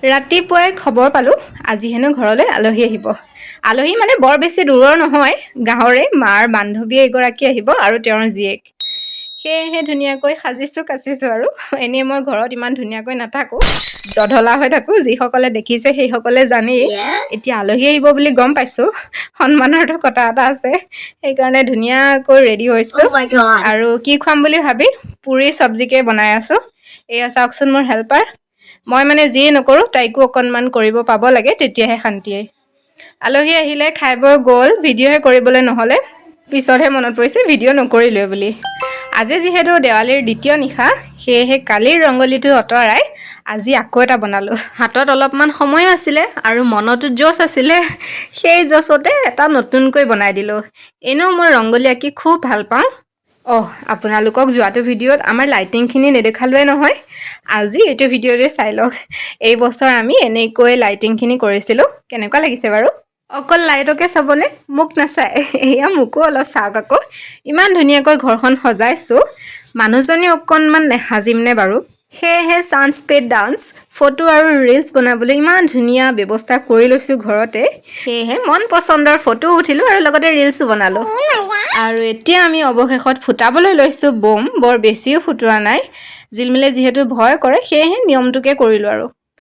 ৰাতিপুৱাই খবৰ পালোঁ আজি হেনো ঘৰলৈ আলহী আহিব। আলহী মানে বৰ বেছি দূৰৰ নহয়, গাঁৱৰে মাৰ বান্ধৱী এগৰাকী আহিব আৰু তেওঁৰ জীয়েক। সেয়েহে ধুনীয়াকৈ সাজিছোঁ কাচিছোঁ আৰু এনেই মই ঘৰত ইমান ধুনীয়াকৈ নাথাকোঁ, জধলা হৈ থাকোঁ। যিসকলে দেখিছে সেইসকলে জানেই। এতিয়া আলহী আহিব বুলি গম পাইছোঁ, সন্মানৰতো কথা এটা আছে, সেইকাৰণে ধুনীয়াকৈ ৰেডি হৈছোঁ। আৰু কি খুৱাম বুলি ভাবি পুৰি চব্জিকে বনাই আছোঁ। এয়া চাওকচোন মোৰ হেল্পাৰ। মই মানে যিয়ে নকৰোঁ তাইকো অকণমান কৰিব পাব লাগে, তেতিয়াহে শান্তিয়ে। আলহী আহিলে খাই বৈ গ'ল, ভিডিঅ'হে কৰিবলৈ নহ'লে। পিছতহে মনত পৰিছে ভিডিঅ' নকৰিলোৱে বুলি। আজি যিহেতু দেৱালীৰ দ্বিতীয় নিশা, সেয়েহে কালিৰ ৰংগলীটো আঁতৰাই আজি আকৌ এটা বনালোঁ। হাতত অলপমান সময়ো আছিলে আৰু মনতো জোচ আছিলে, সেই জোচতে এটা নতুনকৈ বনাই দিলোঁ। এনেও মই ৰংগলী আঁকি খুব ভাল পাওঁ। আপোনালোকক যোৱাটো ভিডিঅ'ত আমাৰ লাইটিংখিনি নেদেখালোৱে নহয়। আজি এইটো ভিডিঅ'ৰে চাই লওক। এই বছৰ আমি এনেকৈ লাইটিংখিনি কৰিছিলোঁ। কেনেকুৱা লাগিছে বাৰু? অকল লাইটকে চাবনে? মোক নাচায়। এয়া মোকো অলপ চাওক আকৌ। ইমান ধুনীয়াকৈ ঘৰখন সজাইছোঁ, মানুহজনী অকণমান নেসাজিমনে বাৰু? সেয়েহে চান্স পেড ডান্স, ফটো আৰু ৰিলচ বনাবলৈ ইমান ধুনীয়া ব্যৱস্থা কৰি লৈছোঁ ঘৰতে। সেয়েহে মন পচন্দৰ ফটো উঠিলোঁ আৰু লগতে ৰিলচো বনালোঁ। আৰু এতিয়া আমি অৱশেষত ফুটাবলৈ লৈছোঁ বম। বৰ বেছিও ফুটোৱা নাই, জিলমিলে যিহেতু ভয় কৰে, সেয়েহে নিয়মটোকে কৰিলোঁ আৰু।